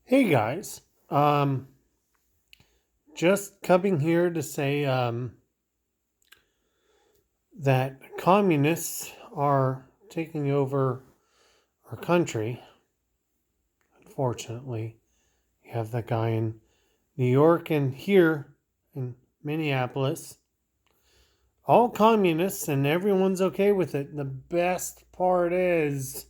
Hey guys, just coming here to say that communists are taking over our country. Unfortunately, you have that guy in New York and here in Minneapolis, all communists, and everyone's okay with it. The best part is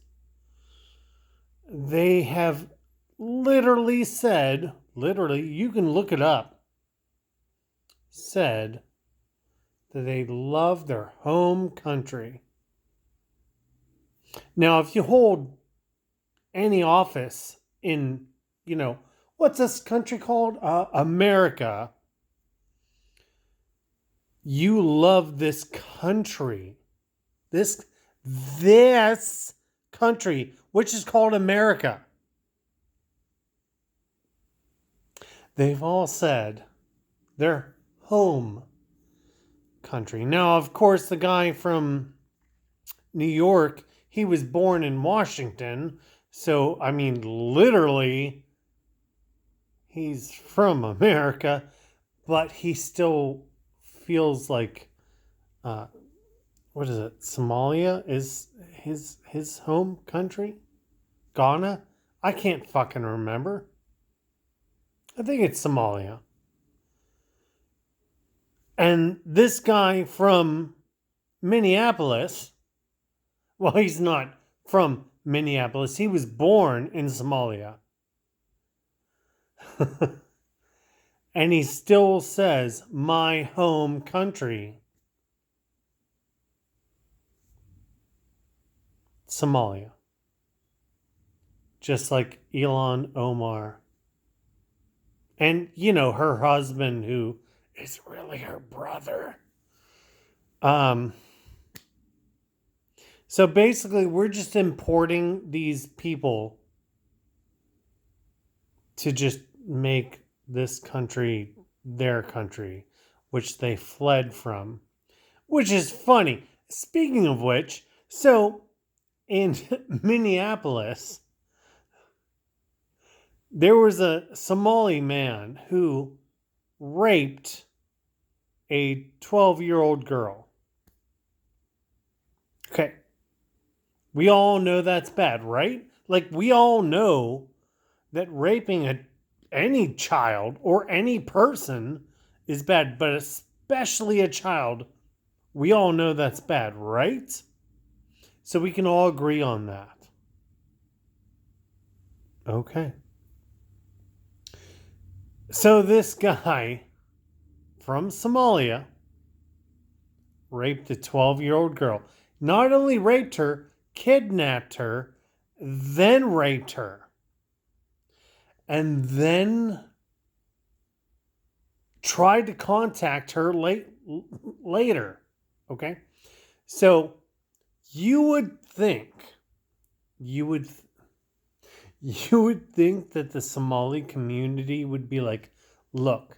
they have literally said, literally, you can look it up, said that they love their home country. Now, if you hold any office in, what's this country called? America, you love this country. This this country, which is called America. They've all said their home country. Now, of course, the guy from New York, he was born in Washington. So, I mean, literally, he's from America, but he still feels like, uh, what is it? Somalia is his home country? Ghana? I can't fucking remember. I think it's Somalia. And this guy from Minneapolis, well, he's not from Minneapolis. He was born in Somalia. And he still says, my home country. Somalia. Just like Elon Omar. And, her husband, who is really her brother. So basically, we're just importing these people to just make this country their country, which they fled from, which is funny. Speaking of which, so in Minneapolis, there was a Somali man who raped a 12-year-old girl. Okay. We all know that's bad, right? Like, we all know that raping any child or any person is bad, but especially a child, we all know that's bad, right? So we can all agree on that. Okay. So this guy from Somalia raped a 12-year-old girl. Not only raped her, kidnapped her, then raped her. And then tried to contact her later. Okay? So you would think that the Somali community would be like, look,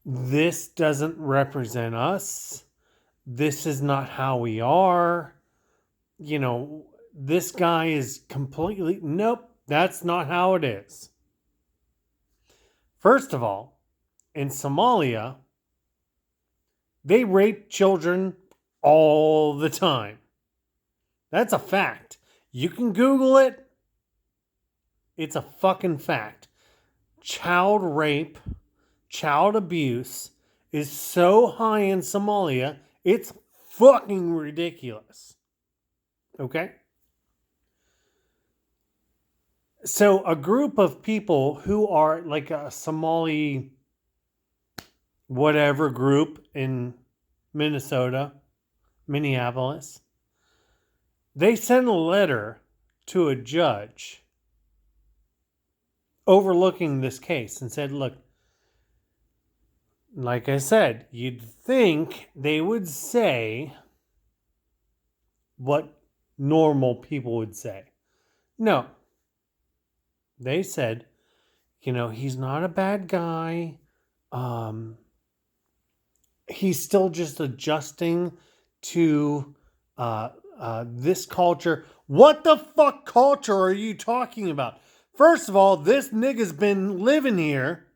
this doesn't represent us. This is not how we are. This guy is completely, nope, that's not how it is. First of all, in Somalia, they rape children all the time. That's a fact. You can Google it. It's a fucking fact. Child rape, child abuse is so high in Somalia, it's fucking ridiculous. Okay? So a group of people who are like a Somali whatever group in Minnesota, Minneapolis, they sent a letter to a judge overlooking this case and said, look, like I said, you'd think they would say what normal people would say. No. They said, he's not a bad guy. He's still just adjusting to this culture. What the fuck culture are you talking about? First of all, this nigga's been living here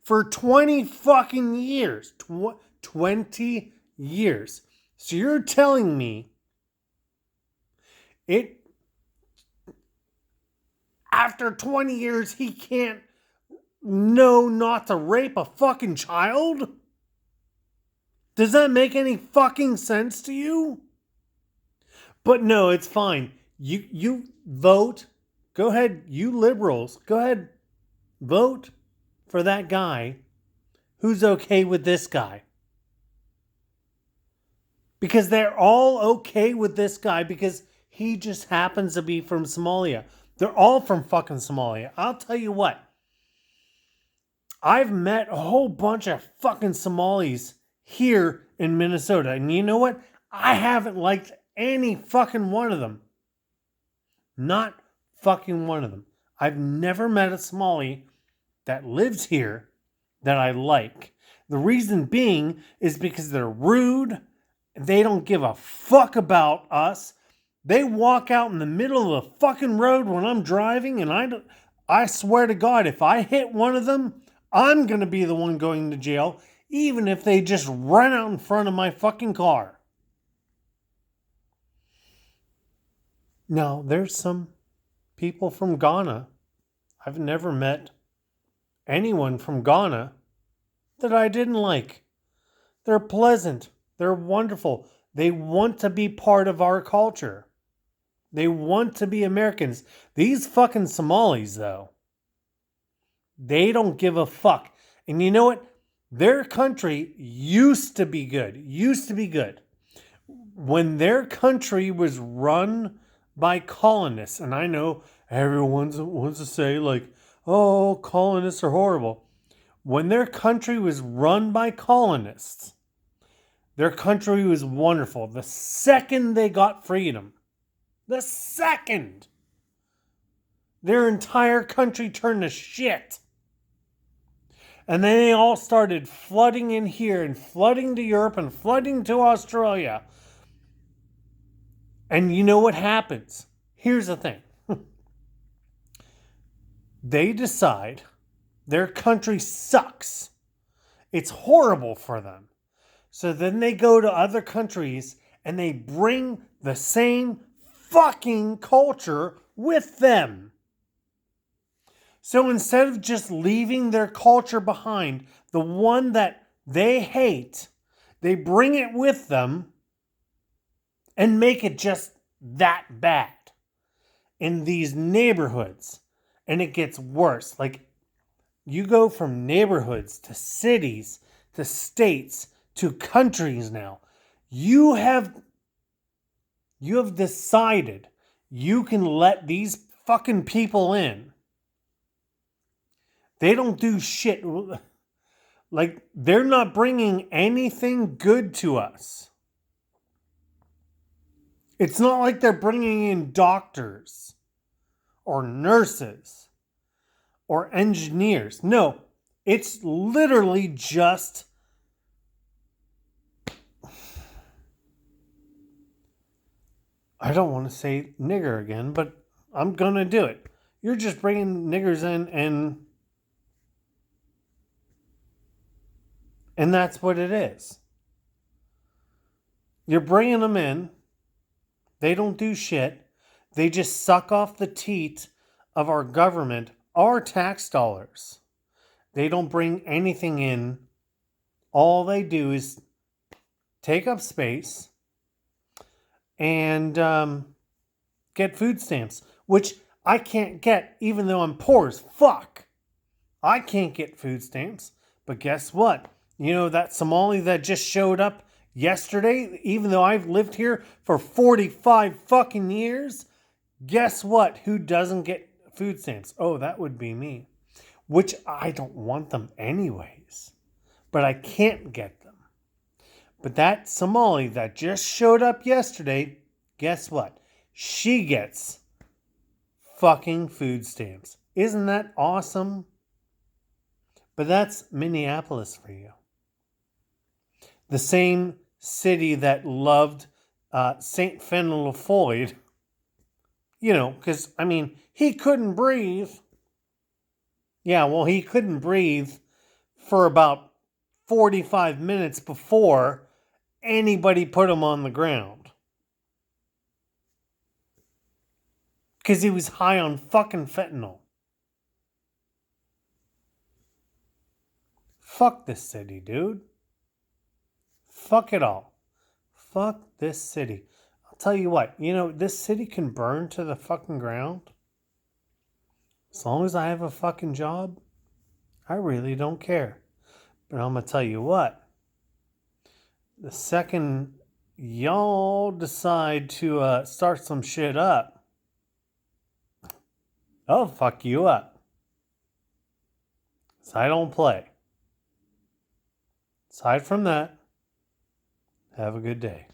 for 20 fucking years. 20 years. So you're telling me it after 20 years he can't know not to rape a fucking child? Does that make any fucking sense to you? But no, it's fine. You vote. Go ahead, you liberals. Go ahead, vote for that guy who's okay with this guy. Because they're all okay with this guy because he just happens to be from Somalia. They're all from fucking Somalia. I'll tell you what. I've met a whole bunch of fucking Somalis here in Minnesota. And you know what? I haven't liked any fucking one of them. Not fucking one of them. I've never met a Somali that lives here that I like. The reason being is because they're rude. They don't give a fuck about us. They walk out in the middle of the fucking road when I'm driving, and I swear to God, if I hit one of them, I'm going to be the one going to jail, even if they just run out in front of my fucking car. Now, there's some people from Ghana. I've never met anyone from Ghana that I didn't like. They're pleasant. They're wonderful. They want to be part of our culture. They want to be Americans. These fucking Somalis, though, they don't give a fuck. And you know what? Their country used to be good. Used to be good. When their country was run by colonists, and I know everyone wants to say, like, oh, colonists are horrible. When their country was run by colonists, their country was wonderful. The second they got freedom, the second, their entire country turned to shit. And then they all started flooding in here and flooding to Europe and flooding to Australia. And you know what happens? Here's the thing. They decide their country sucks. It's horrible for them. So then they go to other countries and they bring the same fucking culture with them. So instead of just leaving their culture behind, the one that they hate, they bring it with them and make it just that bad in these neighborhoods. And it gets worse. Like, you go from neighborhoods to cities to states to countries now. You have decided you can let these fucking people in. They don't do shit. Like, they're not bringing anything good to us. It's not like they're bringing in doctors or nurses or engineers. No, it's literally just I don't want to say nigger again, but I'm going to do it. You're just bringing niggers in and that's what it is. You're bringing them in. They don't do shit. They just suck off the teat of our government, our tax dollars. They don't bring anything in. All they do is take up space and get food stamps, which I can't get even though I'm poor as fuck. I can't get food stamps. But guess what? You know that Somali that just showed up yesterday, even though I've lived here for 45 fucking years, guess what? Who doesn't get food stamps? Oh, that would be me. Which I don't want them anyways. But I can't get them. But that Somali that just showed up yesterday, guess what? She gets fucking food stamps. Isn't that awesome? But that's Minneapolis for you. The same city that loved St. Fenelon Floyd. You know, because, I mean, he couldn't breathe. Yeah, well, he couldn't breathe for about 45 minutes before anybody put him on the ground. Because he was high on fucking fentanyl. Fuck this city, dude. Fuck it all. Fuck this city. I'll tell you what, this city can burn to the fucking ground. As long as I have a fucking job, I really don't care. But I'm going to tell you what, the second y'all decide to start some shit up, I'll fuck you up. So I don't play. Aside from that, have a good day.